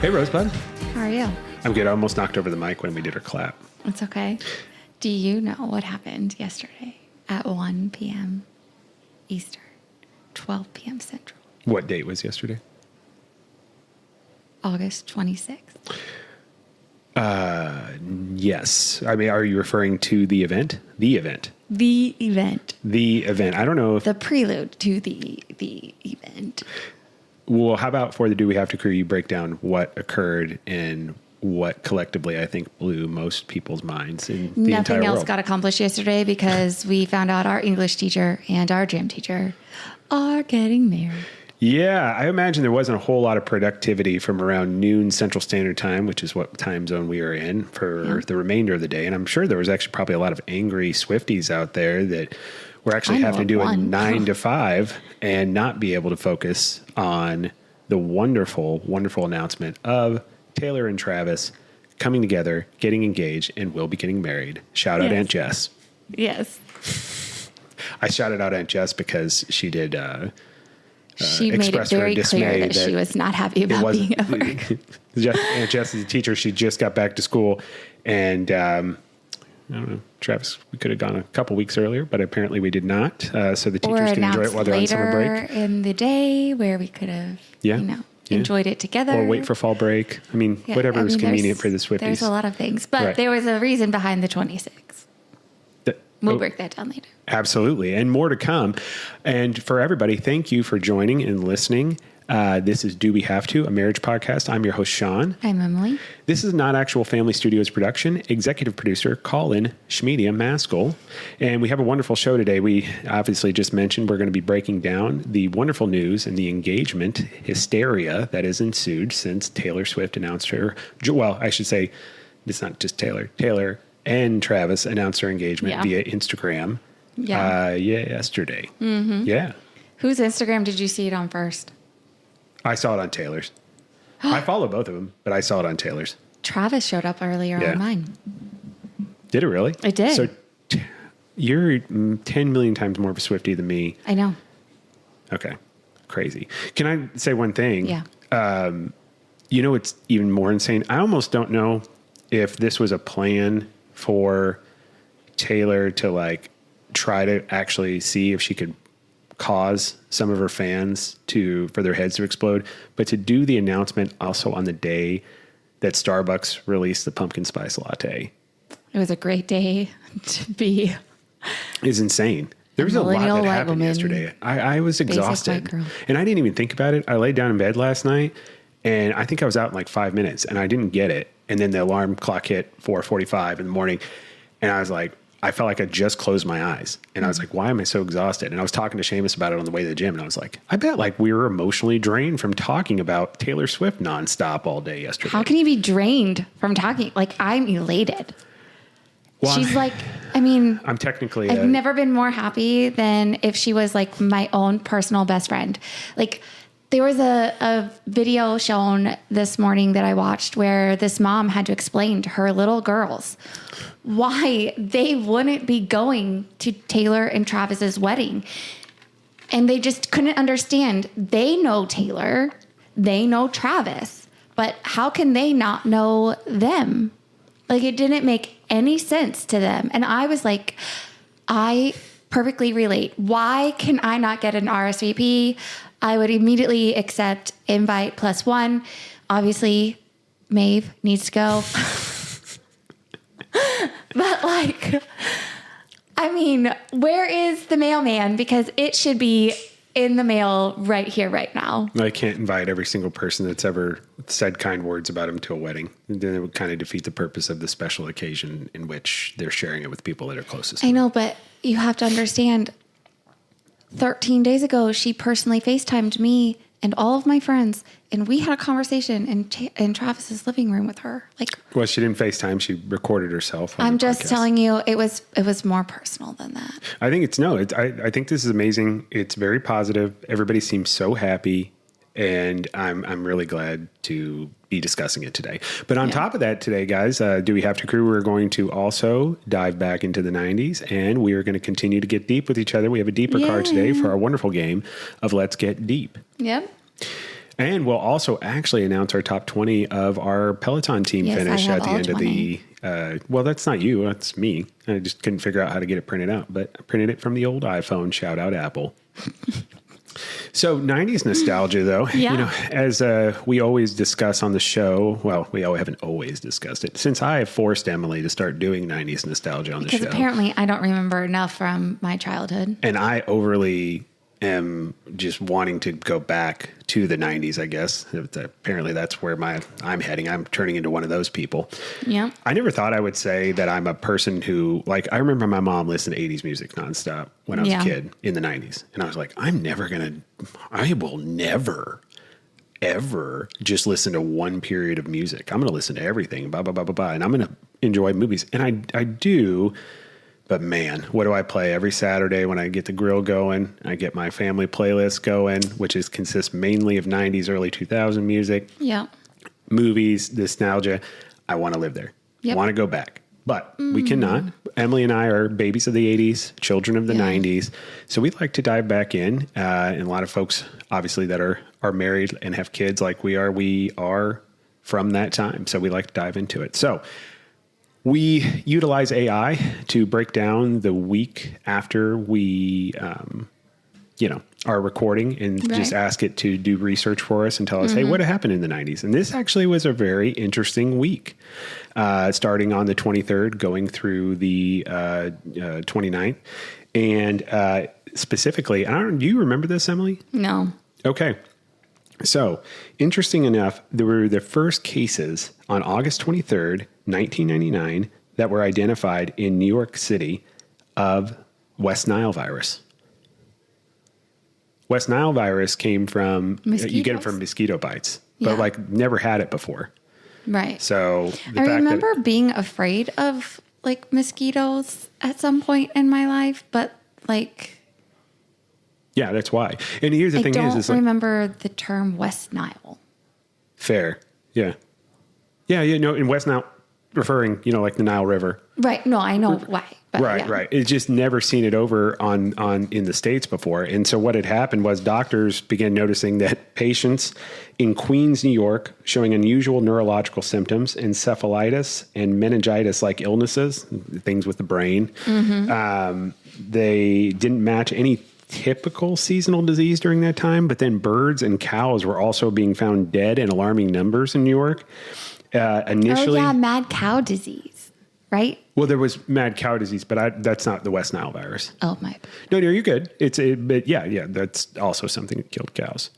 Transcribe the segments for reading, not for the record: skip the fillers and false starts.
Hey, Rosebud. How are you? I'm good. I almost knocked over the mic when we did our clap. It's okay. Do you know what happened yesterday at 1 p.m. Eastern, 12 p.m. Central? What date was yesterday? August 26th. Yes. I mean, are you referring to the event? The event. The event. The event. I don't know if... The prelude to the event. Well, how about for the Do We Have to Crew, you break down what occurred and what collectively I think blew most people's minds in the entire Nothing else world. got accomplished yesterday because we found out our English teacher and our gym teacher are getting married. Yeah, I imagine there wasn't a whole lot of productivity from around noon Central Standard Time, which is what time zone we are in for the remainder of the day. And I'm sure there was actually probably a lot of angry Swifties out there that were actually having to do a 9 to 5 and not be able to focus on the wonderful, wonderful announcement of Taylor and Travis coming together, getting engaged, and will be getting married. Shout out Aunt Jess. Yes. I shouted out Aunt Jess because she did... she made it very clear that she was not happy about being at work. Aunt Jess is a teacher. She just got back to school. And I don't know, Travis, we could have gone a couple weeks earlier, but apparently we did not. So the teachers can enjoy it while they're on summer break. In the day where we could have, enjoyed it together. Or wait for fall break. I mean, whatever is convenient for the Swifties. There's a lot of things. But there was a reason behind the 26. We'll break that down later. Absolutely. And more to come. And for everybody, thank you for joining and listening. This is Do We Have To, a marriage podcast. I'm your host, Sean. I'm Emily. This is Not Actual Family Studios production. Executive producer, Colin Schmedia Maskell. And we have a wonderful show today. We obviously just mentioned we're going to be breaking down the wonderful news and the engagement hysteria that has ensued since Taylor Swift announced her, well, I should say, it's not just Taylor. Taylor and Travis announced their engagement via Instagram yesterday. Mm-hmm. Yeah. Whose Instagram did you see it on first? I saw it on Taylor's. I follow both of them, but I saw it on Taylor's. Travis showed up earlier on mine. Did it really? It did. So you're 10 million times more of a Swiftie than me. I know. Okay. Crazy. Can I say one thing? Yeah. It's even more insane. I almost don't know if this was a plan for Taylor to try to actually see if she could cause some of her fans for their heads to explode, but to do the announcement also on the day that Starbucks released the pumpkin spice latte. It was a great day to be. Is insane. There was a lot that happened yesterday. I was exhausted and I didn't even think about it. I laid down in bed last night and I think I was out in 5 minutes and I didn't get it. And then the alarm clock hit 4:45 in the morning. And I was like, I felt like I just closed my eyes. And I was like, why am I so exhausted? And I was talking to Seamus about it on the way to the gym. And I was like, I bet we were emotionally drained from talking about Taylor Swift nonstop all day yesterday. How can you be drained from talking? I'm elated. Well, she's I'm technically... I've never been more happy than if she was my own personal best friend. There was a video shown this morning that I watched where this mom had to explain to her little girls why they wouldn't be going to Taylor and Travis's wedding. And they just couldn't understand. They know Taylor, they know Travis, but how can they not know them? It didn't make any sense to them. And I was like, I perfectly relate. Why can I not get an RSVP? I would immediately accept invite +1. Obviously, Maeve needs to go. But where is the mailman? Because it should be in the mail right here, right now. I can't invite every single person that's ever said kind words about him to a wedding. Then it would kind of defeat the purpose of the special occasion in which they're sharing it with people that are closest. I know, but you have to understand, 13 days ago, she personally FaceTimed me and all of my friends, and we had a conversation in Travis's living room with her. Well, she didn't FaceTime. She recorded herself. I'm just telling you, it was more personal than that. I think I think this is amazing. It's very positive. Everybody seems so happy, and I'm really glad to be discussing it today. But on top of that today, guys, Do We Have to Crew, we're going to also dive back into the 90s, and we are going to continue to get deep with each other. We have a deeper card today for our wonderful game of Let's Get Deep. Yep. And we'll also actually announce our top 20 of our Peloton team Yes, finish I have at the all end of the. Well, that's not you. That's me. I just couldn't figure out how to get it printed out, but I printed it from the old iPhone. Shout out Apple. So 90s nostalgia, though, Yeah. you know, as we always discuss on the show. Well, we haven't always discussed it since I have forced Emily to start doing 90s nostalgia on the show. Because apparently I don't remember enough from my childhood. And I overly am just wanting to go back to the 90s, I guess. Apparently that's where I'm heading. I'm turning into one of those people. Yeah. I never thought I would say that I'm a person who, like, I remember my mom listened to 80s music nonstop when I was a kid in the 90s. And I was like, I will never, ever just listen to one period of music. I'm going to listen to everything, blah, blah, blah, blah, blah. And I'm going to enjoy movies. And I do. But man, what do I play every Saturday when I get the grill going? I get my family playlist going, which consists mainly of 90s, early 2000 music, Yeah. movies, nostalgia. I want to live there. Yep. Want to go back. But we cannot. Emily and I are babies of the 80s, children of the 90s. So we'd like to dive back in. And a lot of folks, obviously, that are married and have kids like we are from that time. So we like to dive into it. So we utilize AI to break down the week after we, are recording and just ask it to do research for us and tell us, hey, what happened in the 90s? And this actually was a very interesting week, starting on the 23rd, going through the 29th. And specifically, do you remember this, Emily? No. Okay. So, interesting enough, there were the first cases on August 23rd, 1999, that were identified in New York City of West Nile virus. West Nile virus came from, you get it from mosquito bites, but like never had it before. Right. So, I remember being afraid of like mosquitoes at some point in my life, but like, yeah, that's why. And here's the thing I don't is like, remember the term West Nile. Fair. Yeah. Yeah. In West Nile, referring, like the Nile River. Right. No, I know why. But Right. It's just never seen it over on in the States before. And so what had happened was doctors began noticing that patients in Queens, New York, showing unusual neurological symptoms, encephalitis and meningitis-like illnesses, things with the brain. They didn't match any typical seasonal disease during that time, but then birds and cows were also being found dead in alarming numbers in New York. Initially, mad cow disease, right? Well, there was mad cow disease, but that's not the West Nile virus. Oh my! No, you're good. But yeah, that's also something that killed cows,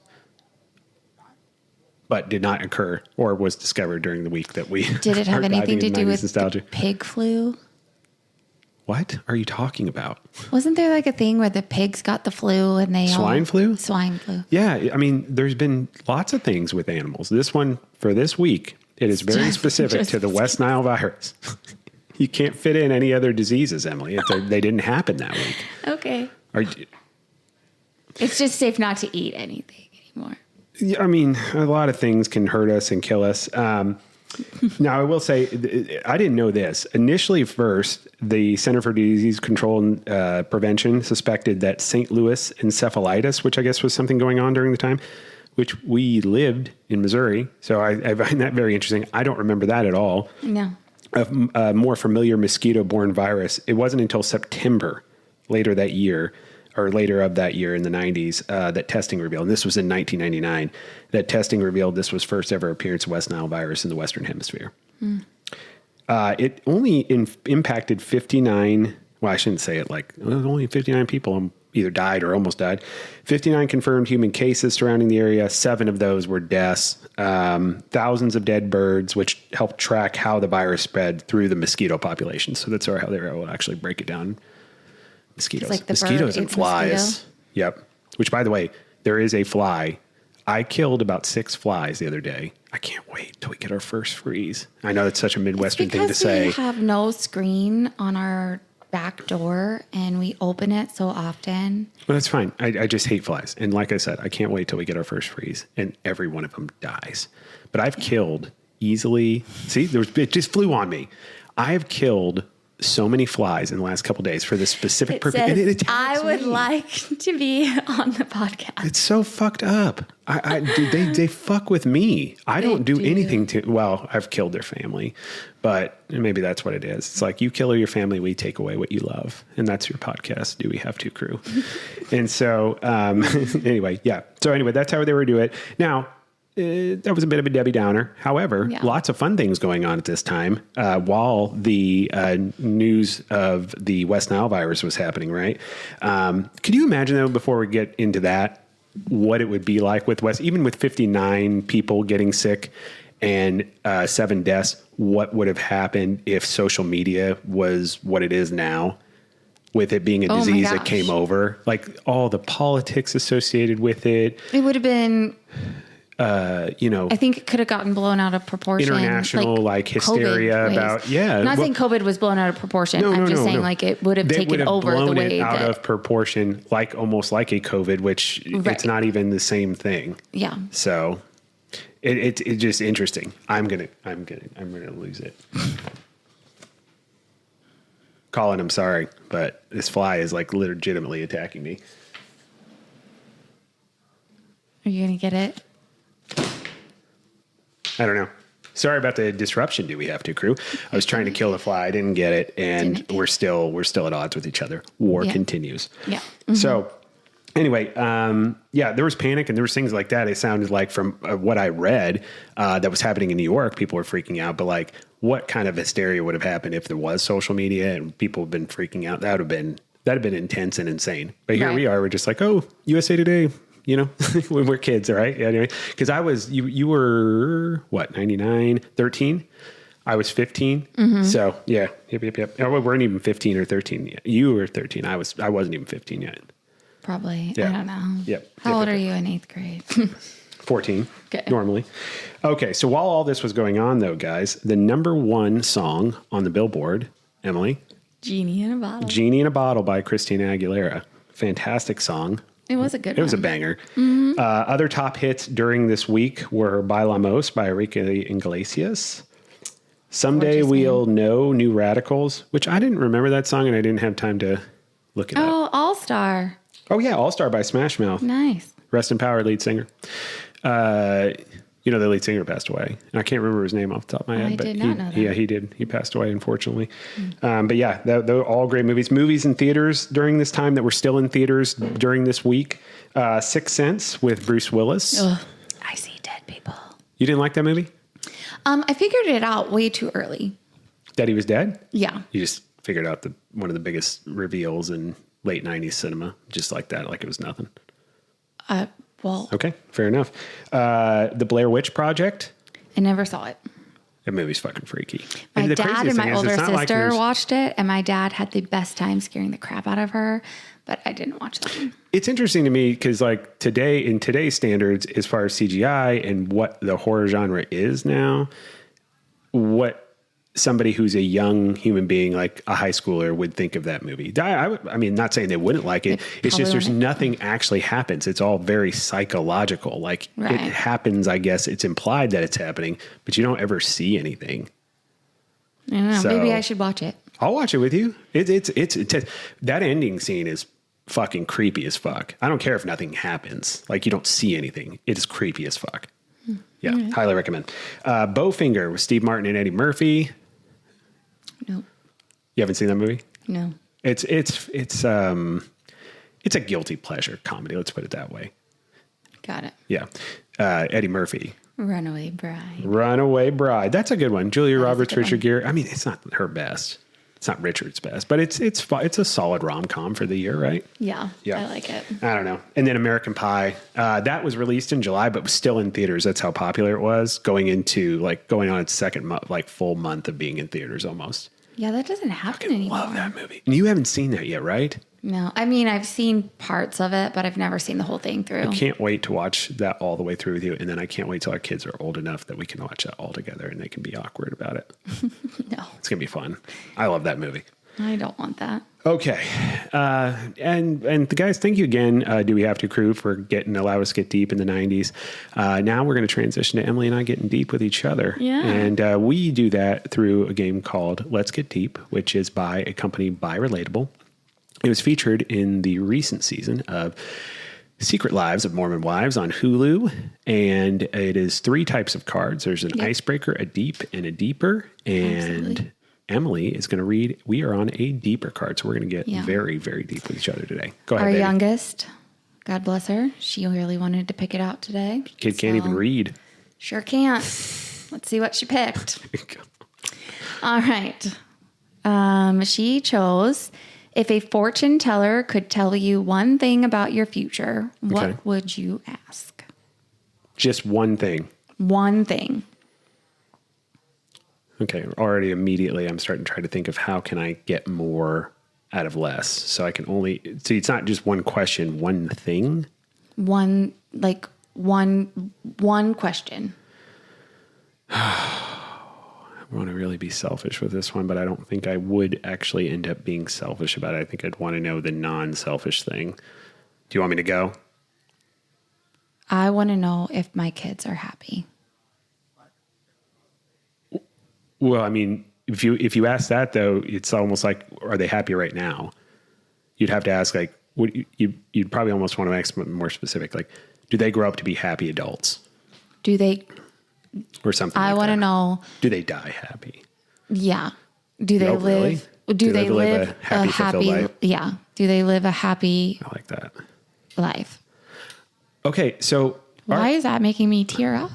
but did not occur or was discovered during the week that we did it have anything to do with nostalgia. The pig flu? What are you talking about? Wasn't there like a thing where the pigs got the flu and they swine flu? Swine flu. Yeah, I mean, there's been lots of things with animals. This one for this week, it is very specific to the West Nile virus. You can't fit in any other diseases, Emily. They didn't happen that week. Okay. It's just safe not to eat anything anymore. I mean, a lot of things can hurt us and kill us. Now, I will say, I didn't know this. Initially, first, the Center for Disease Control and Prevention suspected that St. Louis encephalitis, which I guess was something going on during the time, which we lived in Missouri. So I find that very interesting. I don't remember that at all. No. A more familiar mosquito-borne virus. It wasn't until September later of that year in the 90s that testing revealed, and this was in 1999, that testing revealed this was first ever appearance of West Nile virus in the Western Hemisphere. It only impacted 59, well, I shouldn't say it like, only 59 people either died or almost died. 59 confirmed human cases surrounding the area. 7 of those were deaths. Thousands of dead birds, which helped track how the virus spread through the mosquito population. So that's how they were able to actually break it down. Mosquitoes. Like mosquitoes and flies. Mosquito. Yep. Which, by the way, there is a fly. I killed about 6 flies the other day. I can't wait till we get our first freeze. I know it's such a Midwestern thing to say. We have no screen on our back door and we open it so often. Well, that's fine. I just hate flies. And like I said, I can't wait till we get our first freeze and every one of them dies. But I've killed easily. See, it just flew on me. I've killed so many flies in the last couple days for this specific It purpose. says, And it attacks I would me. like to be on the podcast. It's so fucked up. Dude, they fuck with me. I don't do do. anything to. Well, I've killed their family, but maybe that's what it is. It's like you kill your family, we take away what you love, and that's your podcast. Do we have to crew? And so, anyway, yeah. So anyway, that's how they were doing it. Now, that was a bit of a Debbie Downer. However, Yeah. lots of fun things going on at this time while the news of the West Nile virus was happening, right? Could you imagine, though, before we get into that, what it would be like with West, even with 59 people getting sick and 7 deaths, what would have happened if social media was what it is now? With it being a my disease that gosh. came over, like all the politics associated with it, It would have been, you know, I think it could have gotten blown out of proportion. international like hysteria COVID ways. about I'm not well, saying COVID was blown out of proportion. I'm just saying like it would have They taken would have over the blown way it out that. of proportion, like almost like a COVID, which it's Right. not even the same thing. Yeah. So it's just interesting. I'm gonna lose it. Colin, I'm sorry, but this fly is like legitimately attacking me. Are you going to get it? I don't know. Sorry about the disruption. Do we have to, crew? I was trying to kill the fly. I didn't get it, and Didn't. we're still at odds with each other. War Yeah. continues. Yeah. So anyway, yeah, there was panic and there was things like that. It sounded like from what I read that was happening in New York, people were freaking out. But like, what kind of hysteria would have happened if there was social media and people have been freaking out? That'd have been intense and insane. But here Right. we are. We're just like, oh, USA Today. You know, when we're kids, all right? Yeah, anyway, because you were what, 99, 13? I was 15. So yeah, yep. Oh, we weren't even 15 or 13 yet. You were 13. I wasn't even 15 yet. Probably. Yeah. I don't know. Yep. How Yep, old yep, are you in 8th grade? 14 Okay. normally. Okay, so while all this was going on, though, guys, the number one song on the Billboard, Emily, Genie in a bottle. "Genie in a Bottle" by Christina Aguilera. Fantastic song. It was a good It was a one. banger. Other top hits during this week were "Bailamos" by Enrique Iglesias. "Someday Gorgeous We'll Know," New Radicals, which I didn't remember that song and I didn't have time to look it up. Oh, All Star. Oh yeah, "All Star" by Smash Mouth. Nice. Rest in power, lead singer. You know, the lead singer passed away. And I can't remember his name off the top of my head. I but did not know that. Yeah, he did. He passed away, unfortunately. But yeah, they're all great movies. Movies in theaters during this time that were still in theaters during this week. Sixth Sense with Bruce Willis. Ugh. I see dead people. You didn't like that movie? I figured it out way too early. That he was dead? Yeah. You just figured out one of the biggest reveals in late 90s cinema, just like that, like it was nothing. Well, Okay, fair enough. The Blair Witch Project. I never saw it. That movie's fucking freaky. My the dad craziest and my thing is, older it's not like sister there's- watched it, and my dad had the best time scaring the crap out of her, but I didn't watch that one. It's interesting to me because, like, in today's standards, as far as CGI and what the horror genre is now, what somebody who's a young human being, like a high schooler, would think of that movie. I mean, not saying they wouldn't like it. It's just probably there's wouldn't. nothing actually happens. It's all very psychological. Like Right. it happens, I guess. It's implied that it's happening, but you don't ever see anything. I don't know. So- Maybe I should watch it. I'll watch it with you. It's that ending scene is fucking creepy as fuck. I don't care if nothing happens. Like you don't see anything. It is creepy as fuck. Yeah, highly recommend. Bowfinger with Steve Martin and Eddie Murphy. No. You haven't seen that movie? No. It's a guilty pleasure comedy. Let's put it that way. Got it. Yeah, Eddie Murphy. Runaway Bride. Runaway Bride. That's a good one. Julia Roberts, a good Richard one. Gere. I mean, it's not her best. It's not Richard's best, but it's a solid rom-com for the year, right? Yeah. Yeah. I like it. I don't know. And then American Pie. That was released in July, but was still in theaters. That's how popular it was going on its second full month of being in theaters almost. Yeah, that doesn't happen anymore. Love that movie. And you haven't seen that yet, right? No. I mean, I've seen parts of it, but I've never seen the whole thing through. Can't wait to watch that all the way through with you. And then I can't wait till our kids are old enough that we can watch that all together and they can be awkward about it. No. It's going to be fun. I love that movie. I don't want that. Okay. And the guys, thank you again, Do We Have to Crew, for allowed us to get deep in the 90s. Now we're going to transition to Emily and I getting deep with each other. Yeah. And we do that through a game called Let's Get Deep, which is by a company by Relatable. It was featured in the recent season of Secret Lives of Mormon Wives on Hulu. And it is 3 types of cards. There's an icebreaker, a deep, and a deeper. And absolutely. Emily is going to read. We are on a deeper card, so we're going to get very, very deep with each other today. Go ahead, Our baby. youngest, God bless her, she really wanted to pick it out today. Kid can't even read. Sure can't. Let's see what she picked. All right. She chose, if a fortune teller could tell you one thing about your future, what would you ask? Just one thing. One thing. Okay, already immediately I'm starting to try to think of how can I get more out of less. So I can only, see, it's not just one question, one thing. One question. I want to really be selfish with this one, but I don't think I would actually end up being selfish about it. I think I'd want to know the non-selfish thing. Do you want me to go? I want to know if my kids are happy. Well, I mean, if you ask that though, it's almost like, are they happy right now? You'd have to ask, like, you'd probably almost want to ask more specific, like, do they grow up to be happy adults? Do they, or something? I want to know. Do they die happy? Yeah. Do they live? Really? Do they live a happy, fulfilled life? Yeah. Do they live a happy? I like that. Life. Okay, so why is that making me tear up?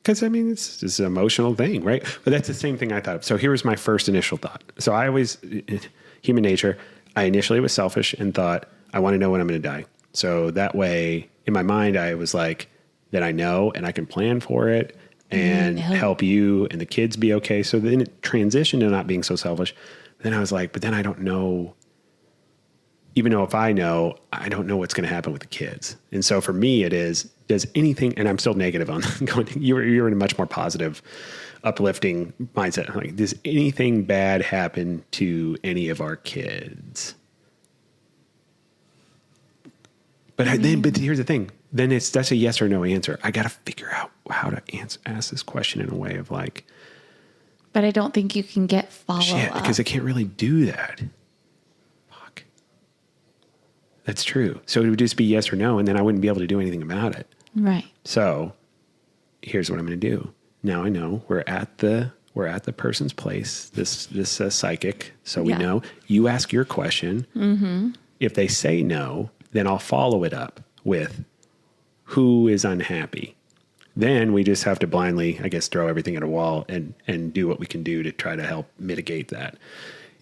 Because, I mean, it's an emotional thing, right? But that's the same thing I thought of. So here was my first initial thought. So I always, human nature, I initially was selfish and thought, I want to know when I'm going to die. So that way, in my mind, I was like, that I know and I can plan for it and help you and the kids be okay. So then it transitioned to not being so selfish. Then I was like, but then I don't know. Even though if I know, I don't know what's going to happen with the kids. And so for me, it is, does anything, and I'm still negative on going, you're in a much more positive, uplifting mindset. Like, does anything bad happen to any of our kids? But but here's the thing. Then that's a yes or no answer. I got to figure out how to ask this question in a way of like. But I don't think you can get follow-up. Because I can't really do that. That's true. So it would just be yes or no, and then I wouldn't be able to do anything about it. Right. So here's what I'm going to do. Now I know we're at the person's place, this psychic. So we know you ask your question. Mm-hmm. If they say no, then I'll follow it up with who is unhappy. Then we just have to blindly, I guess, throw everything at a wall and do what we can do to try to help mitigate that.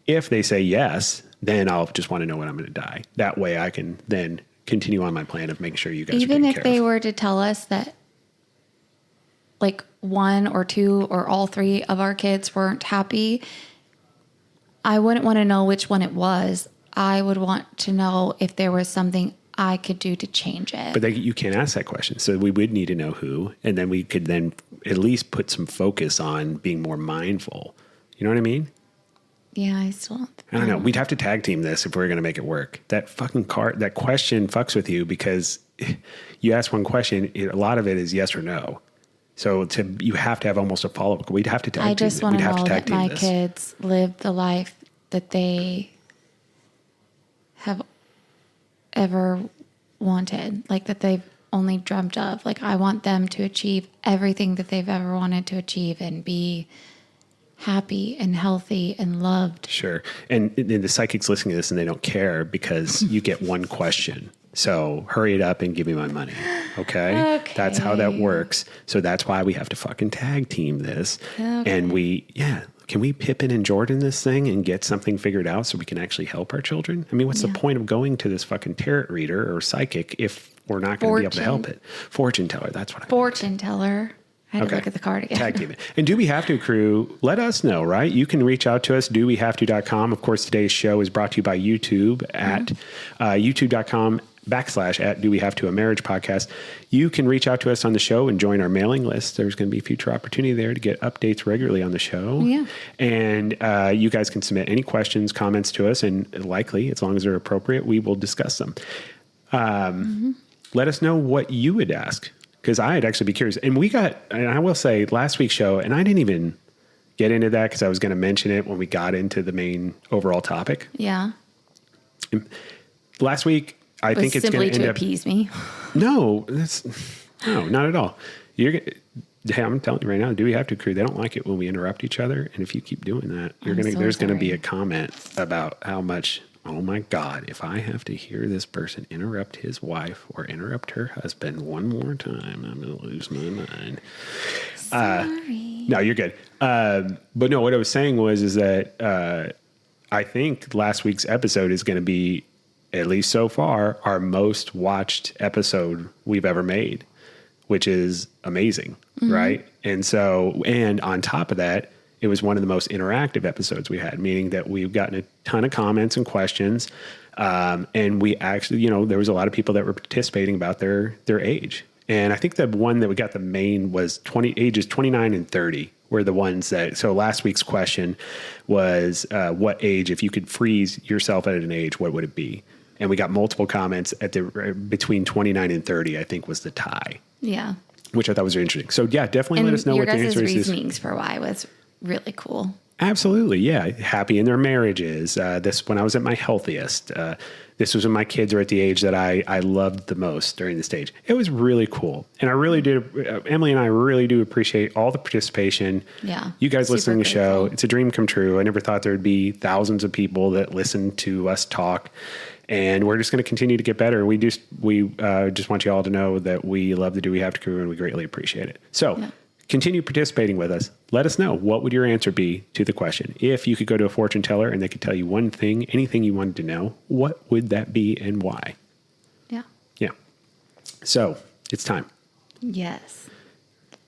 If they say yes, then I'll just want to know when I'm going to die. That way I can then continue on my plan of making sure you guys even are if they were to tell us that like 1 or 2 or all 3 of our kids weren't happy, I wouldn't want to know which one it was. I would want to know if there was something I could do to change it. But you can't ask that question. So we would need to know who, and then we could then at least put some focus on being more mindful. You know what I mean? Yeah, I still don't. I don't know. We'd have to tag team this if we were going to make it work. That fucking that question fucks with you because you ask one question, a lot of it is yes or no. So you have to have almost a follow-up. We'd have to tag team. I just want to know that my kids live the life that they have ever wanted, like that they've only dreamt of. Like I want them to achieve everything that they've ever wanted to achieve and be happy and healthy and loved. Sure. And the psychic's listening to this and they don't care because you get one question. So hurry it up and give me my money. Okay? That's how that works. So that's why we have to fucking tag team this. Okay. And can we Pippin and Jordan this thing and get something figured out so we can actually help our children? I mean, what's the point of going to this fucking tarot reader or psychic if we're not going to be able to help it? Fortune teller. That's what I mean. Fortune teller. I had to look at the card again. Tag team it. And Do We Have To Crew, let us know, right? You can reach out to us, dowehavето.com. Of course, today's show is brought to you by YouTube at youtube.com /@ Do We Have to a Marriage Podcast. You can reach out to us on the show and join our mailing list. There's going to be future opportunity there to get updates regularly on the show. Yeah. And you guys can submit any questions, comments to us, and likely, as long as they're appropriate, we will discuss them. Let us know what you would ask, because I'd actually be curious. And I will say, last week's show, and I didn't even get into that because I was going to mention it when we got into the main overall topic. Yeah. Last week, I think it's going to end up appease me. No, not at all. Hey, I'm telling you right now, Do We Have to Crew, they don't like it when we interrupt each other. And if you keep doing that, there's going to be a comment about how much, oh my God, if I have to hear this person interrupt his wife or interrupt her husband one more time, I'm going to lose my mind. Sorry. No, you're good. But no, what I was saying is that I think last week's episode is going to be, at least so far, our most watched episode we've ever made, which is amazing, right? And so, and on top of that, it was one of the most interactive episodes we had, meaning that we've gotten a ton of comments and questions. And we actually, there was a lot of people that were participating about their age. And I think the one that we got the main was ages 29 and 30 were the ones that, so last week's question was, what age, if you could freeze yourself at an age, what would it be? And we got multiple comments at between 29 and 30, I think was the tie. Yeah. Which I thought was interesting. So yeah, definitely let us know what the answer is. Your guys' reasonings for why was really cool. Absolutely. Yeah. Happy in their marriages. This, when I was at my healthiest, this was when my kids were at the age that I loved the most during the stage. It was really cool. And I really did. Emily and I really do appreciate all the participation. Yeah. You guys listening to the show. grateful. It's a dream come true. I never thought there would be thousands of people that listen to us talk. And we're just going to continue to get better. We just want you all to know that we love the Do We Have to Crew and we greatly appreciate it. So continue participating with us. Let us know, what would your answer be to the question? If you could go to a fortune teller and they could tell you one thing, anything you wanted to know, what would that be and why? Yeah. Yeah. So it's time. Yes.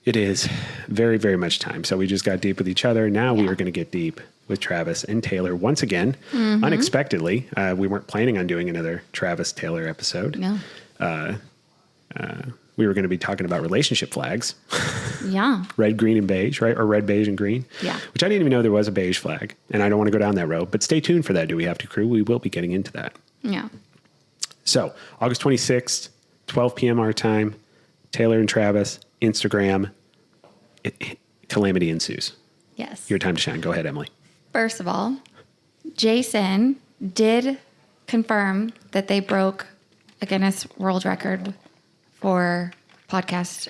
It is very, very much time. So we just got deep with each other. Now we are going to get deep with Travis and Taylor once again, unexpectedly. We weren't planning on doing another Travis Taylor episode. No. We were going to be talking about relationship flags. Yeah. Red, green, and beige, right? Or red, beige, and green. Yeah. Which I didn't even know there was a beige flag. And I don't want to go down that road. But stay tuned for that, Do We Have to Crew. We will be getting into that. Yeah. So, August 26th, 12 p.m. our time, Taylor and Travis, Instagram, calamity ensues. Yes. Your time to shine. Go ahead, Emily. First of all, Jason did confirm that they broke a Guinness World Record for podcast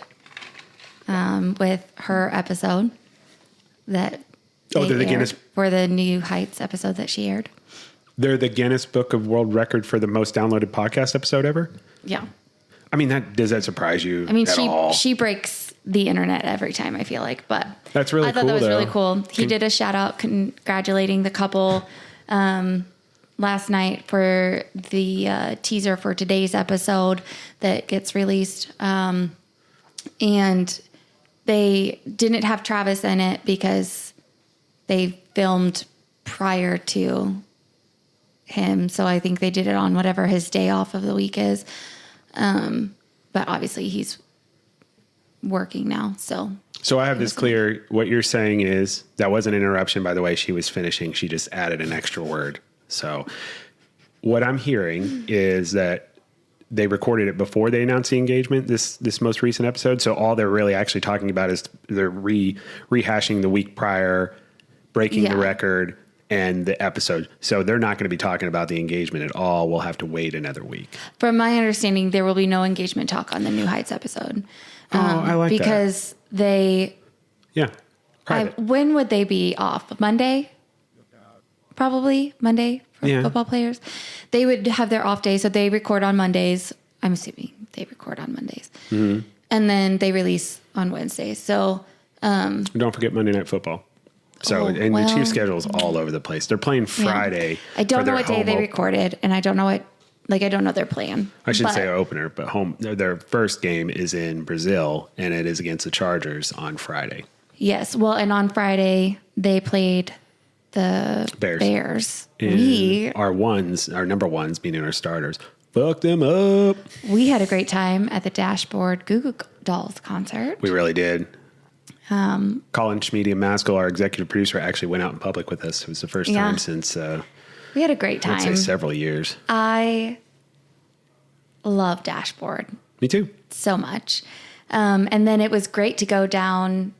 with her episode that Oh, they're the aired Guinness- for the New Heights episode that she aired. They're the Guinness Book of World Record for the most downloaded podcast episode ever? Yeah. I mean, does that surprise you I mean, at all? she breaks the internet every time, I feel like, but That's really I thought cool, that was really though. cool. He did a shout out congratulating the couple last night for the teaser for today's episode that gets released. And they didn't have Travis in it because they filmed prior to him. So I think they did it on whatever his day off of the week is. But obviously he's working now. So I have this clear. What you're saying is that wasn't an interruption, by the way. She was finishing. She just added an extra word. So what I'm hearing is that they recorded it before they announced the engagement, this most recent episode. So all they're really actually talking about is they're rehashing the week prior, breaking the record, and the episode. So they're not going to be talking about the engagement at all. We'll have to wait another week. from my understanding, there will be no engagement talk on the New Heights episode. I like that. Because they, Yeah. Private. when would they be off? Monday? Probably Monday for football players. They would have their off day, so they record on Mondays. I'm assuming they record on Mondays. Mm-hmm. And then they release on Wednesdays. So, Don't forget Monday Night Football. So, and the Chiefs schedule is all over the place. They're playing Friday. I don't for know their what day home they op- recorded, and I don't know I don't know their plan. I should But- say opener, but their first game is in Brazil, and it is against the Chargers on Friday. Yes. Well, and on Friday, they played the Bears. Bears. And our number ones, meaning our starters, Fuck them up. We had a great time at the Dashboard Goo Goo Dolls concert. We really did. Colin Schmiede and Maskell, our executive producer, actually went out in public with us. It was the first time since We had a great I'd say time. several years. I love Dashboard Me too. so much. And then it was great to go down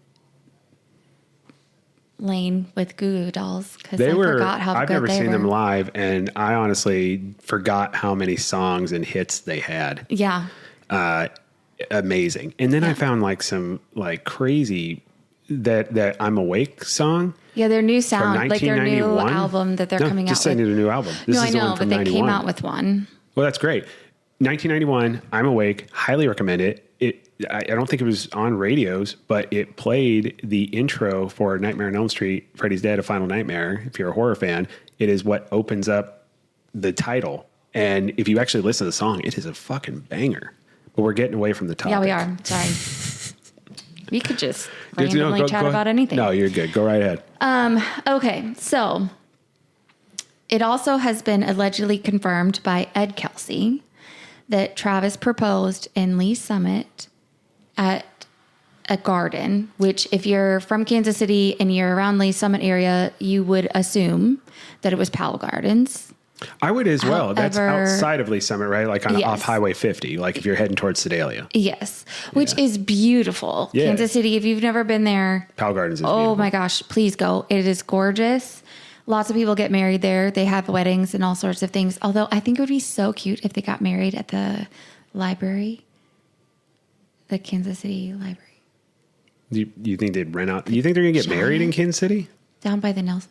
lane with Goo Goo Dolls because I forgot how I've good never they seen were. them live, and I honestly forgot how many songs and hits they had. Yeah. Amazing. And then I found like some like crazy that I'm Awake song. Yeah, their new From sound, like their new 1991? album that they're No, coming just out saying with. it's a new album. This No, is I the one know, from but they came 91. out with one. Well, that's great. 1991, I'm Awake. Highly recommend it. I don't think it was on radios, but it played the intro for Nightmare on Elm Street, Freddy's Dead, A Final Nightmare. If you're a horror fan, it is what opens up the title. And if you actually listen to the song, it is a fucking banger. But we're getting away from the topic. Yeah, we are. Sorry. We could just No, randomly go chat ahead. about anything. No, you're good. Go right ahead. Okay, so it also has been allegedly confirmed by Ed Kelsey that Travis proposed in Lee Summit at a garden, which if you're from Kansas City and you're around Lee Summit area, you would assume that it was Powell Gardens. I would as well. That's However- outside of Lee Summit, right? Like on Yes. off Highway 50, like if you're heading towards Sedalia. Yes, which is beautiful. Yeah. Kansas City, if you've never been there, Powell Gardens is oh beautiful. my gosh, please go. It is gorgeous. Lots of people get married there. They have weddings and all sorts of things. Although I think it would be so cute if they got married at the library, the Kansas City Library, You think they'd rent out? You think they're going to get married in Kansas City? down by the Nelson.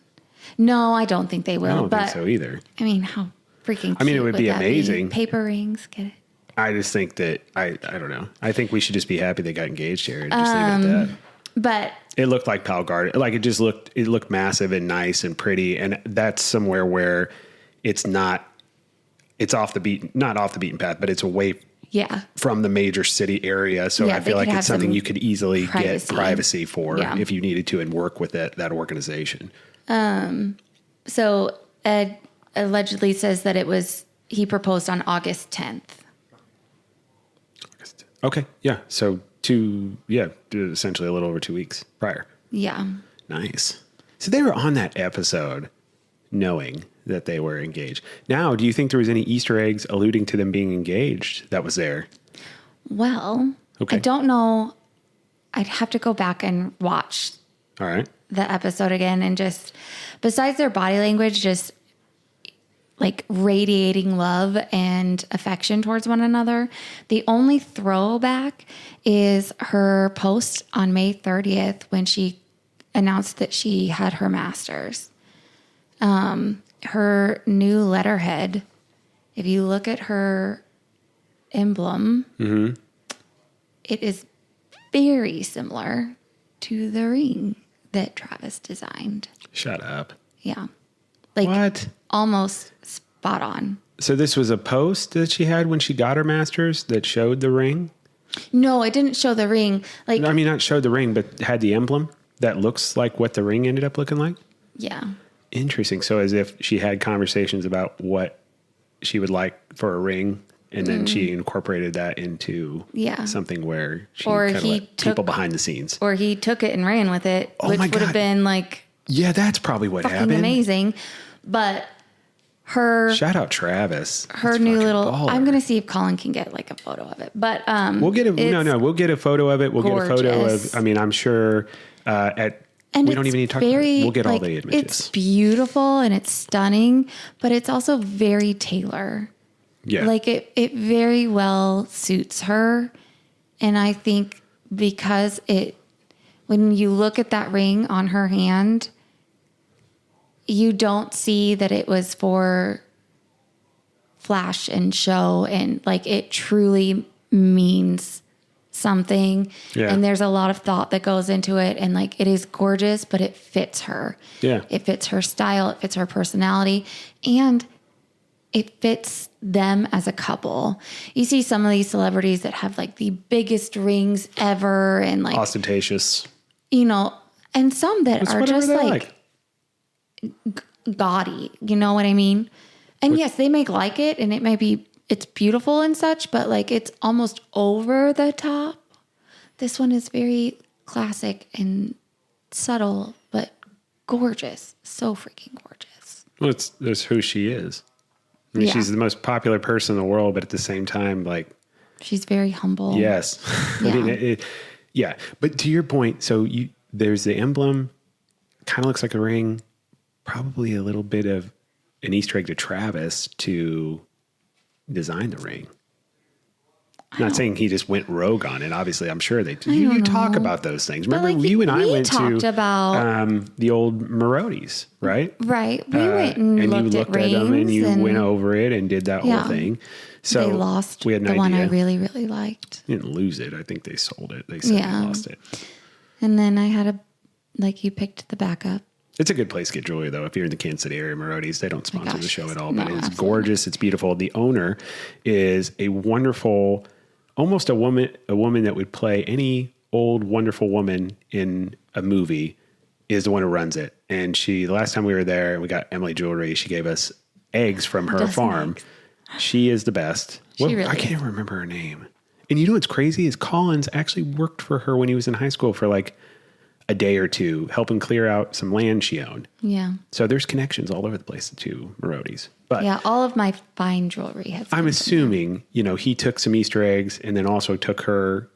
No, I don't think they will. I don't but think so either. I mean, how freaking cute I mean, it would be that amazing. Paper rings, get it? I just think that I don't know. I think we should just be happy they got engaged here and just leave it at that. But It looked like Powell Garden. Like it looked massive and nice and pretty. And that's somewhere where it's not, it's not off the beaten path, but it's away yeah, from the major city area. So Yeah, I they feel could like have it's something some you could easily privacy. get privacy for Yeah. if you needed to and work with that organization. so Ed allegedly says that he proposed on August 10th. Okay. Yeah. So essentially a little over 2 weeks prior. Yeah. Nice. So they were on that episode knowing that they were engaged. Now, do you think there was any Easter eggs alluding to them being engaged that was there? Well, Okay. I don't know. I'd have to go back and watch All right. the episode again and just, besides their body language, just like radiating love and affection towards one another. The only throwback is her post on May 30th when she announced that she had her master's. Her new letterhead, if you look at her emblem, it is very similar to the ring that Travis designed. Shut up. Yeah. Like What? almost spot on. So this was a post that she had when she got her master's that showed the ring? No, it didn't show the ring. Like, I mean, not showed the ring, but had the emblem that looks like what the ring ended up looking like? yeah. Interesting. So as if she had conversations about what she would like for a ring, and then she incorporated that into Yeah. something where she Or kind of he let people took- behind the scenes. Or he took it and ran with it, Oh which my would have God. been like Yeah, that's probably what fucking happened. amazing. But her Shout out Travis. her That's new fucking little baller. I'm gonna see if Colin can get like a photo of it. But We'll get we'll get a photo of it. We'll get a photo gorgeous. of. I mean, I'm sure and we don't it's even need to talk very, about it. We'll get all like, the images. It's beautiful and it's stunning, but it's also very Taylor. Yeah. Like it very well suits her. And I think because when you look at that ring on her hand, you don't see that it was for flash and show, and like it truly means something. Yeah. And there's a lot of thought that goes into it, and like it is gorgeous, but it fits her. Yeah. It fits her style, it fits her personality, and it fits them as a couple. You see some of these celebrities that have like the biggest rings ever, and like, ostentatious. you know, and some that It's are whatever just they like gaudy. You know what I mean? And yes, they may like it and it might be it's beautiful and such, but like it's almost over the top. This one is very classic and subtle, but gorgeous. So freaking gorgeous. Well, it's who she is. I mean, Yeah. she's the most popular person in the world, but at the same time, like, She's very humble. yes. I Yeah. mean, yeah. But to your point, so there's the emblem, kind of looks like a ring, probably a little bit of an Easter egg to Travis to design the ring. Not saying he just went rogue on it. Obviously, I'm sure they. You talk about those things. Remember, like, you and I we went talked to about the old Marodi's, right? right. We went and you looked at rings, them, and you and went over it and did that Yeah. whole thing. So they lost we had an the one I idea. really, really liked. You didn't lose it. I think they sold it. They said Yeah. they lost it. And then I had you picked the backup. It's a good place to get jewelry, though. If you're in the Kansas City area, Marodi's, they don't sponsor the gosh, show at all, no, but it's absolutely gorgeous. It's beautiful. The owner is a wonderful, almost a woman that would play any old, wonderful woman in a movie is the one who runs it. And the last time we were there and we got Emily jewelry, she gave us eggs from her Dozen farm. eggs. She is the best. Really I can't even remember her name. And you know what's crazy is Collins actually worked for her when he was in high school for like a day or two, helping clear out some land she owned. Yeah. So there's connections all over the place to Marodi's. But Yeah. All of my fine jewelry has. I'm been- assuming, he took some Easter eggs and then also took her,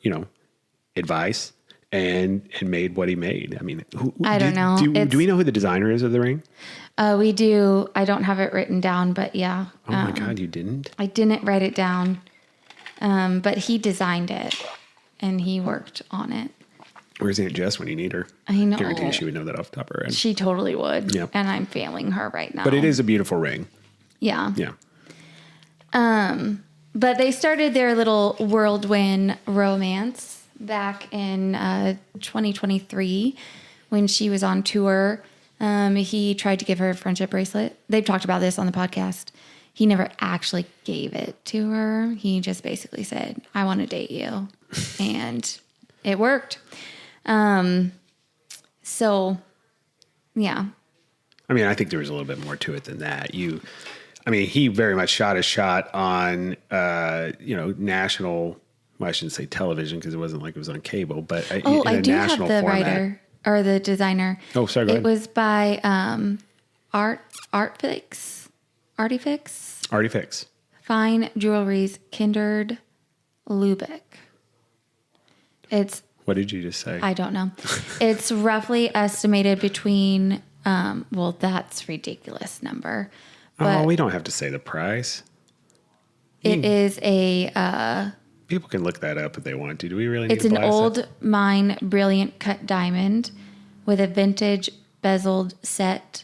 advice and made what he made. I mean, I don't know. Do we know who the designer is of the ring? We do. I don't have it written down, but yeah. Oh my God, you didn't? I didn't write it down, but he designed it and he worked on it. Where's Aunt Jess when you need her? I know. Guarantee she would know that off the top of her head. She totally would. Yep. And I'm failing her right now. But it is a beautiful ring. Yeah. Yeah. But they started their little whirlwind romance back in 2023 when she was on tour. He tried to give her a friendship bracelet. They've talked about this on the podcast. He never actually gave it to her. He just basically said, I want to date you. And it worked. So, yeah. I mean, I think there was a little bit more to it than that. He very much shot his shot on, national, well, I shouldn't say television because it wasn't like it was on cable, but in Oh, a I do have national the format. writer or the designer. Oh, sorry, go It ahead. was by Artifix. Artifix. Fine Jewelry's Kindred Lubeck. It's, What did you just say? I don't know. It's roughly estimated between, that's ridiculous number. But we don't have to say the price. it is a, People can look that up if they want to. Do we really need it's to an blast old it? mine brilliant cut diamond with a vintage bezeled set,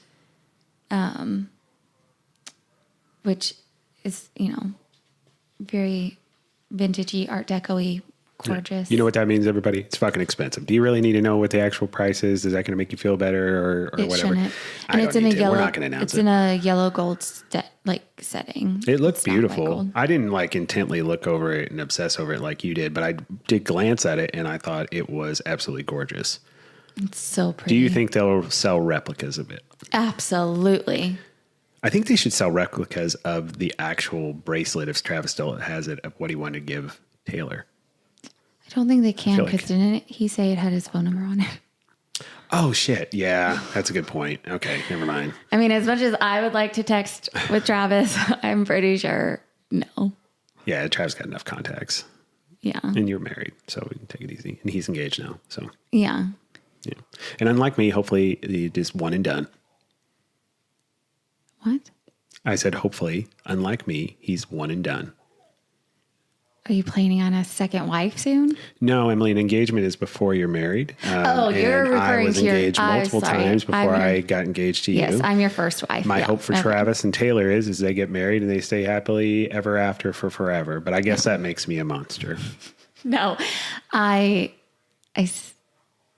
which is, very vintagey, art deco-y, gorgeous. You know what that means, everybody? It's fucking expensive. Do you really need to know what the actual price is? Is that going to make you feel better or It whatever? shouldn't. I And it's don't in a need to. yellow. We're not going to announce it's it. in a yellow gold setting. It looked It's not white beautiful. gold. I didn't intently look over it and obsess over it like you did, but I did glance at it and I thought it was absolutely gorgeous. It's so pretty. Do you think they'll sell replicas of it? Absolutely. I think they should sell replicas of the actual bracelet if Travis still has it of what he wanted to give Taylor. I don't think they can feel because like- didn't he say it had his phone number on it? Oh shit! Yeah, that's a good point. Okay, never mind. I mean, as much as I would like to text with Travis, I'm pretty sure no. Yeah, Travis got enough contacts, Yeah. and you're married, so we can take it easy. And he's engaged now, so Yeah. yeah. And unlike me, hopefully it is one and done. What? I said, hopefully, unlike me, he's one and done. Are you planning on a second wife soon? No, Emily, an engagement is before you're married. You're and I referring was to your- engaged multiple sorry. times before I'm- I got engaged to you. Yes, I'm your first wife. My Yeah. hope for Okay. Travis and Taylor is they get married and they stay happily ever after for forever. But I guess that makes me a monster. No,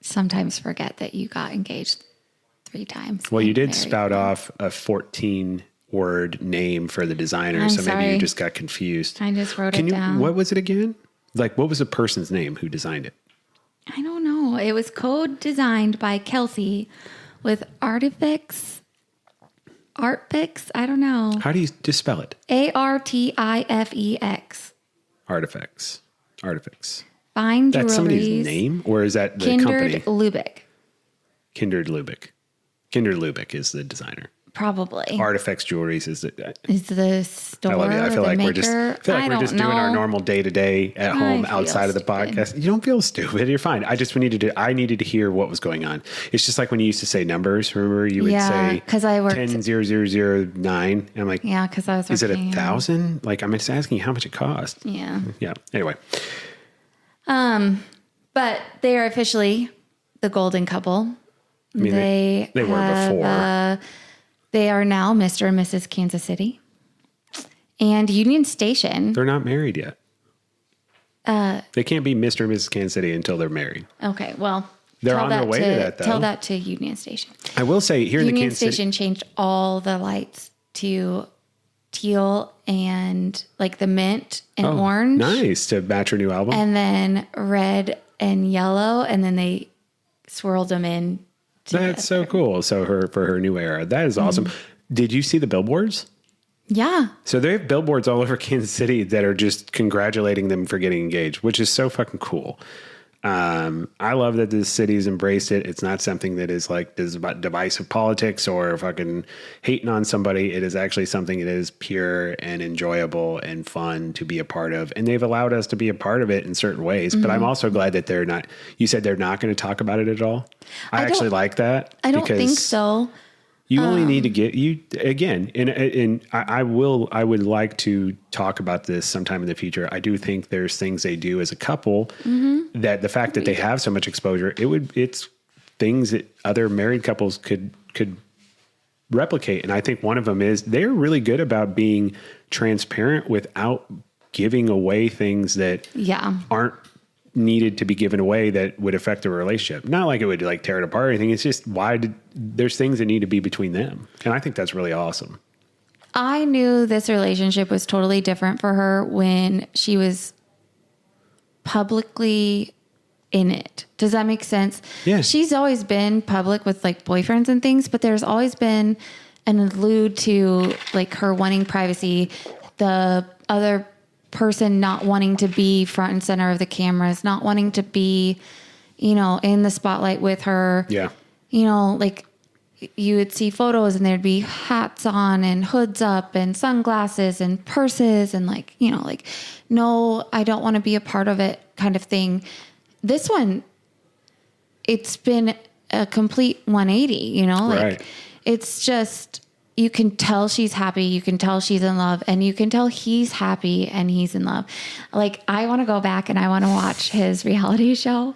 sometimes forget that you got engaged 3 times. Well, you and did married. spout off a 14-word name for the designer, I'm so maybe you sorry. just got confused. I just wrote Can it you? down. What was it again? Like, what was the person's name who designed it? I don't know. It was code designed by Kelsey with Artifix. Artifex? I don't know. How do you just spell it? Artifex. Artifacts. Fine That's somebody's jewelries. name, or is that the Kindred company? Lubeck. Kindred Lubeck. Kindred Lubeck is the designer. Probably. Artifacts Jewelries is the. Is the store? I love you. I feel the like maker? we're just doing our normal day to day at home feel outside of the stupid. podcast. You don't feel stupid. You're fine. I needed to hear what was going on. It's just like when you used to say numbers. Remember, you would say 'cause I worked 10,009. And I'm like, Yeah, because I was is it working. 1,000? Like, I'm just asking you how much it cost. Yeah. Yeah. Anyway, But they are officially the golden couple. I mean, they were before. They are now Mr. and Mrs. Kansas City. And Union Station. They're not married yet. They can't be Mr. and Mrs. Kansas City until they're married. Okay, well. They're tell on their that way to that, though. Tell that to Union Station. I will say here in the Union Kansas City. Station changed all the lights to teal and like the mint and orange. Nice to match her new album. And then red and yellow. And then they swirled them in. That's so cool. So for her new era, that is awesome. Did you see the billboards? Yeah. So they have billboards all over Kansas City that are just congratulating them for getting engaged, which is so fucking cool. I love that the city's embraced it. It's not something that is like this is about divisive politics or fucking hating on somebody. It is actually something that is pure and enjoyable and fun to be a part of. And they've allowed us to be a part of it in certain ways. But I'm also glad that they're not. You said they're not going to talk about it at all. I actually like that. I don't think so. You only need to get you again, and I would like to talk about this sometime in the future. I do think there's things they do as a couple that the fact that they have so much exposure, it's things that other married couples could replicate. And I think one of them is they're really good about being transparent without giving away things that aren't needed to be given away that would affect the relationship. Not like it would like tear it apart or anything. It's just there's things that need to be between them. And I think that's really awesome. I knew this relationship was totally different for her when she was publicly in it. Does that make sense? Yeah. She's always been public with like boyfriends and things, but there's always been an allude to like her wanting privacy, the other person not wanting to be front and center of the cameras, not wanting to be, in the spotlight with her. Yeah. Like you would see photos and there'd be hats on and hoods up and sunglasses and purses and like, no, I don't want to be a part of it kind of thing. This one, it's been a complete 180, Right. It's just, you can tell she's happy. You can tell she's in love, and you can tell he's happy and he's in love. Like, I want to go back and I want to watch his reality show.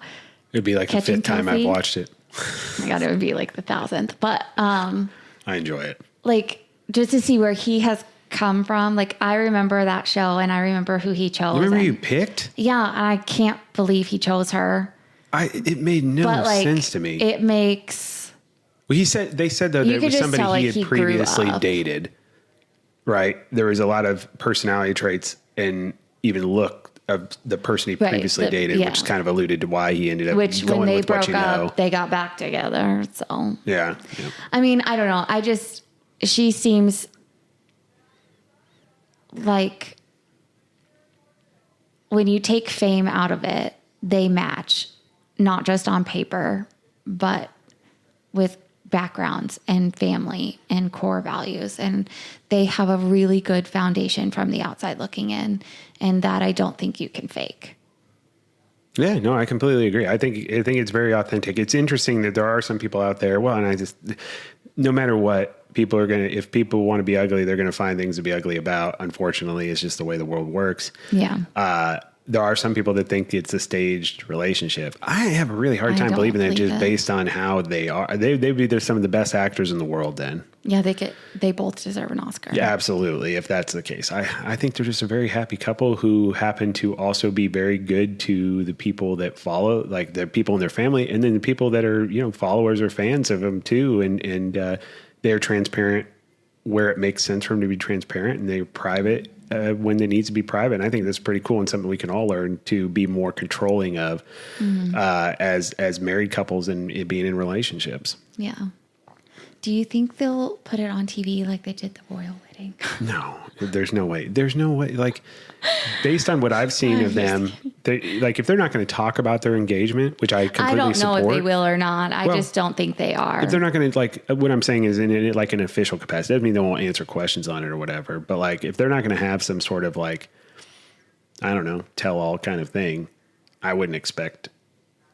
It'd be like Catching the 5th time I've Kelsey. watched it. Oh my God, it would be like the 1,000th. But, I enjoy it. like, just to see where he has come from. Like, I remember that show and I remember who he chose. Remember and- you picked? Yeah, and I can't believe he chose her. It made no But like, sense to me. it makes. Well, they said though You that it could was just somebody tell, like, he had he grew previously up. dated, right? There was a lot of personality traits and even look of the person he Right, previously dated, which kind of alluded to why he ended up Which, going when they with broke what you know. up, they got back together. So, Yeah. I mean, I don't know. She seems like when you take fame out of it, they match, not just on paper, but with backgrounds and family and core values. And they have a really good foundation from the outside looking in. And that I don't think you can fake. Yeah, no, I completely agree. I think it's very authentic. It's interesting that there are some people out there. Well, and no matter what, if people want to be ugly, they're going to find things to be ugly about. Unfortunately, it's just the way the world works. Yeah. There are some people that think it's a staged relationship. I have a really hard I time don't believing that believe just it. based on how they are. They're some of the best actors in the world then. Yeah, they both deserve an Oscar. Yeah, absolutely. If that's the case, I think they're just a very happy couple who happen to also be very good to the people that follow, like the people in their family, and then the people that are followers or fans of them too. And they're transparent where it makes sense for them to be transparent, and they're private when it needs to be private. And I think that's pretty cool and something we can all learn to be more controlling of as married couples and being in relationships. Yeah. Do you think they'll put it on TV like they did the royal wedding? No, there's no way. There's no way. Like, based on what I've seen of them, if they're not going to talk about their engagement, which I completely I don't know support, if they will or not. I Well, just don't think they are. if they're not going to, like, what I'm saying is in it, like an official capacity, doesn't mean they won't answer questions on it or whatever. But like, if they're not going to have some sort of like, I don't know, tell all kind of thing, I wouldn't expect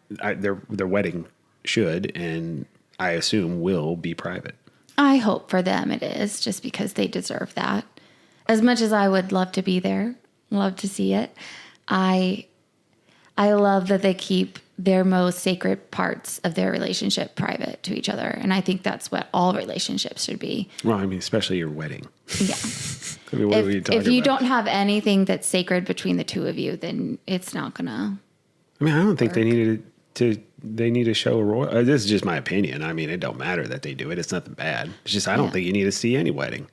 their wedding should, and I assume will be private. I hope for them it is, just because they deserve that. As much as I would love to be there, love to see it, I love that they keep their most sacred parts of their relationship private to each other. And I think that's what all relationships should be. Well, I mean, especially your wedding. Yeah. I mean, what are you talking if you about? don't have anything that's sacred between the two of you, then it's not going to. I mean, I don't think they need to show a royal. This is just my opinion. I mean, it don't matter that they do it. It's nothing bad. It's just I don't think you need to see any wedding.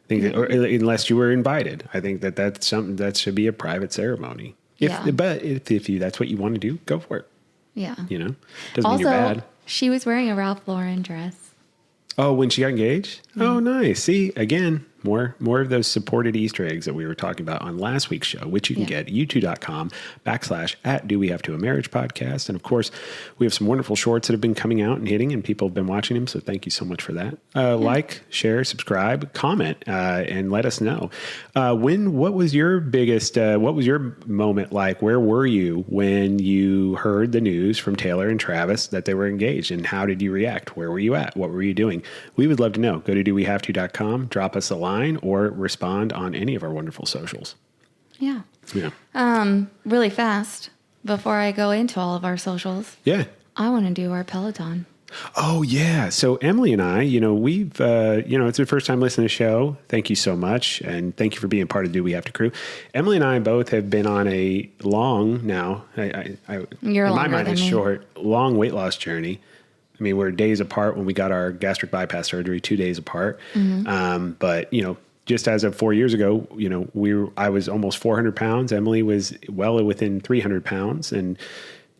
I think or unless you were invited. I think that's something that should be a private ceremony. But if you that's what you want to do, go for it. Yeah. You know, doesn't Also, mean you're bad. she was wearing a Ralph Lauren dress. Oh, when she got engaged? Oh, nice. See, again, more of those supported Easter eggs that we were talking about on last week's show, which you can get at youtube.com/@Do-We-Have-to-A-Marriage podcast. And of course, we have some wonderful shorts that have been coming out and hitting, and people have been watching them. So thank you so much for that. Like, share, subscribe, comment, and let us know. What was your moment like? Where were you when you heard the news from Taylor and Travis that they were engaged, and how did you react? Where were you at? What were you doing? We would love to know. Go to dowehavето.com, drop us a line, or respond on any of our wonderful socials. Yeah. Yeah. Really fast, before I go into all of our socials, Yeah. I want to do our Peloton. Oh, yeah. So Emily and I, we've, it's your first time listening to the show. Thank you so much. And thank you for being part of Do We Have to Crew. Emily and I both have been on a long now, You're in my longer mind, than it's me. short, long weight loss journey. I mean, we're days apart when we got our gastric bypass surgery, 2 days apart. But, just as of 4 years ago, I was almost 400 pounds. Emily was well within 300 pounds. And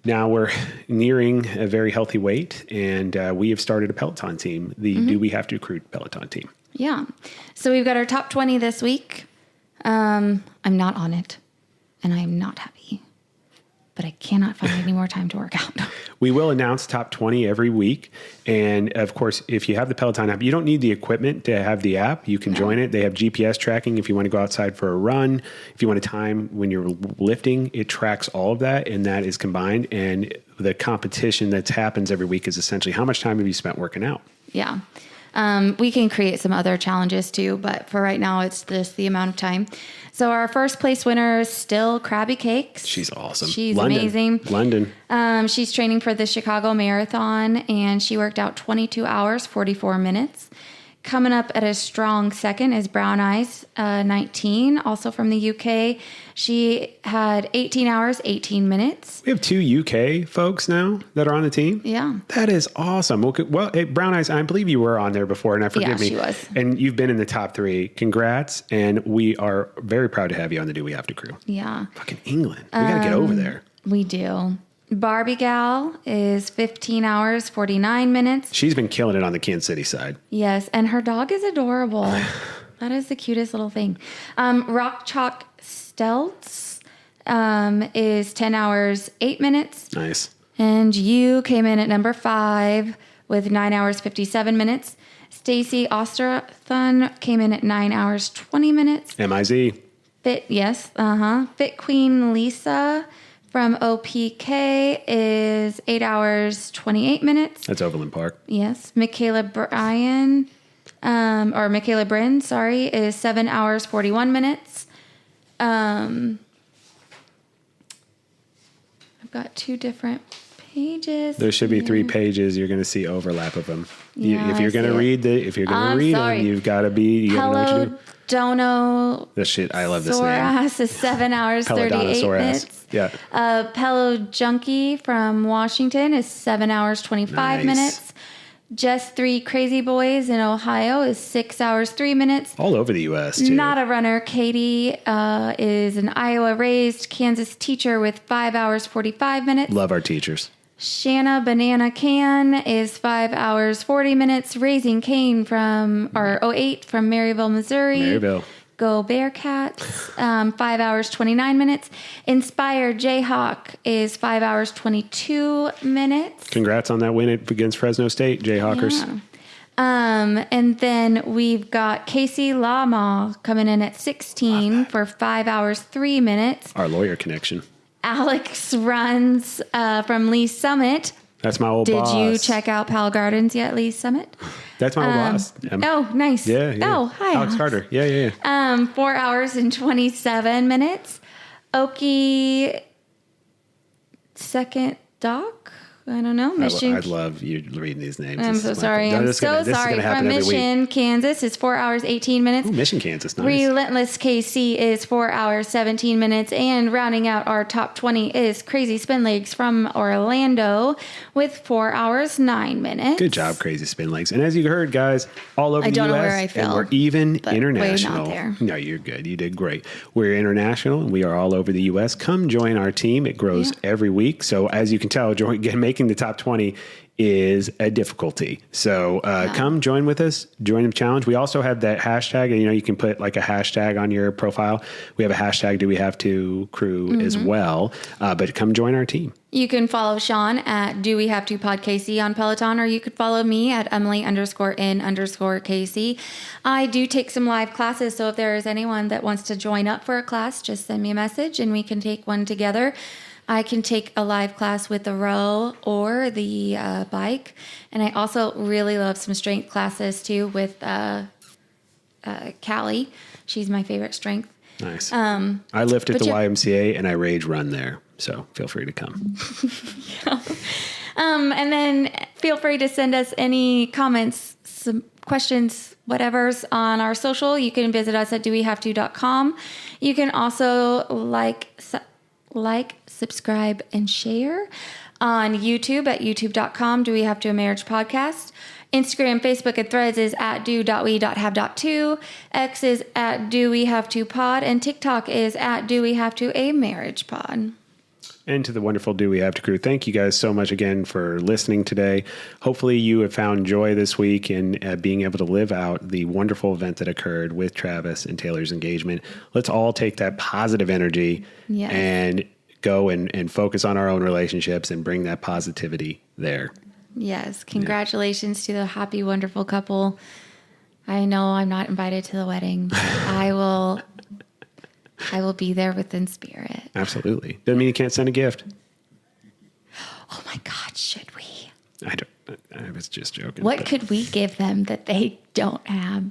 now we're nearing a very healthy weight. And we have started a Peloton team, the Do We Have to Crew Peloton team. Yeah. So we've got our top 20 this week. I'm not on it, and I am not happy, but I cannot find any more time to work out. We will announce top 20 every week. And of course, if you have the Peloton app, you don't need the equipment to have the app. You can join it. They have GPS tracking if you want to go outside for a run. If you want to time when you're lifting, it tracks all of that, and that is combined. And the competition that happens every week is essentially how much time have you spent working out? Yeah. We can create some other challenges too, but for right now, it's just the amount of time. So our first place winner is still Krabby Cakes. She's awesome. She's London. amazing. London. She's training for the Chicago Marathon, and she worked out 22 hours, 44 minutes. Coming up at a strong second is Brown Eyes, 19, also from the UK. She had 18 hours, 18 minutes. We have 2 UK folks now that are on the team. Yeah. That is awesome. Well, hey, Brown Eyes, I believe you were on there before, and forgive me. she was. And you've been in the top 3. Congrats. And we are very proud to have you on the Do We Have to Crew. Yeah, Fucking England. We got to get over there. we do. Barbie Gal is 15 hours, 49 minutes. She's been killing it on the Kansas City side. Yes, and her dog is adorable. That is the cutest little thing. Rock Chalk Stelts is 10 hours, 8 minutes. Nice. And you came in at number 5 with 9 hours, 57 minutes. Stacy Osterthun came in at 9 hours, 20 minutes. MIZ. Fit Queen Lisa from OPK is 8 hours, 28 minutes. That's Overland Park. Yes. Michaela Bryn, is 7 hours, 41 minutes. I've got 2 different pages. There should be 3 pages. You're going to see overlap of them. Yeah, if you're going to read sorry. them, you've got to be. You gotta know what to do. Dono. This shit. I love this name. Soras is 7 hours, 38 minutes. Yeah. Pello Junkie from Washington is 7 hours, 25 Nice. minutes. Just 3 Crazy Boys in Ohio is 6 hours, 3 minutes. All over the U.S. too. Not a runner. Katie is an Iowa raised Kansas teacher with 5 hours, 45 minutes. Love our teachers. Shanna Banana Can is 5 hours, 40 minutes. Raising Cane from 08 from Maryville, Missouri. Maryville. Go Bearcats, 5 hours, 29 minutes. Inspire Jayhawk is 5 hours, 22 minutes. Congrats on that win against Fresno State, Jayhawkers. Yeah. And then we've got Casey Lama coming in at 16 for 5 hours, 3 minutes. Our lawyer connection. Alex runs from Lee Summit. That's my old boss. Did you check out Pal Gardens yet, Lee Summit? That's my old boss. Oh, nice. Yeah. Oh, hi, Alex Carter. Yeah. 4 hours and 27 minutes. Okie Second Dock. I don't know. Mission. I love you reading these names. I'm so sorry. I'm so sorry. From Mission, Kansas is 4 hours, 18 minutes. Ooh, Mission, Kansas. Nice. Relentless KC is 4 hours, 17 minutes. And rounding out our top 20 is Crazy Spin Legs from Orlando with 4 hours, 9 minutes. Good job, Crazy Spin Legs. And as you heard, guys, all over the U.S. I don't know where I fell, and we're even but international. way not there. No, you're good. You did great. We're international, and we are all over the U.S. Come join our team. It grows every week. So as you can tell, making the top 20 is a difficulty. So come join with us, join the challenge. We also have that hashtag, you can put like a hashtag on your profile. We have a hashtag, Do We Have To Crew as well. But come join our team. You can follow Sean at Do We Have To Pod KC on Peloton, or you could follow me at Emily_in_KC. I do take some live classes. So if there is anyone that wants to join up for a class, just send me a message and we can take one together. I can take a live class with the row or the bike. And I also really love some strength classes too with Callie. She's my favorite strength. Nice. I lift at the YMCA and I rage run there. So feel free to come. And then feel free to send us any comments, some questions, whatever's on our social. You can visit us at dowehavto.com. You can also like, subscribe, and share on YouTube at youtube.com. Do We Have To A Marriage Podcast. Instagram, Facebook, and Threads is at do.we.have.to. X is at Do We Have To Pod. And TikTok is at Do We Have To A Marriage Pod. And to the wonderful Do We Have To crew, thank you guys so much again for listening today. Hopefully you have found joy this week in being able to live out the wonderful event that occurred with Travis and Taylor's engagement. Let's all take that positive energy and go and focus on our own relationships and bring that positivity there. Yes. Congratulations to the happy, wonderful couple. I know I'm not invited to the wedding. I will be there within spirit. Absolutely. Doesn't mean you can't send a gift. Oh my God, should we? I was just joking. What could we give them that they don't have?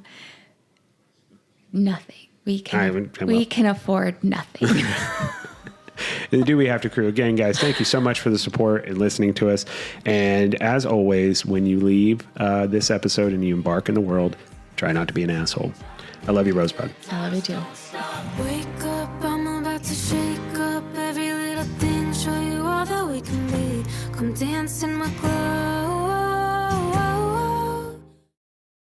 Nothing. We can afford nothing. The Do We Have To crew. Again, guys, thank you so much for the support and listening to us. And as always, when you leave this episode and you embark in the world, try not to be an asshole. I love you, Rosebud. I love you too. Wake up, I'm about to shake up every little thing, show you all that we can be. Come dance in my club.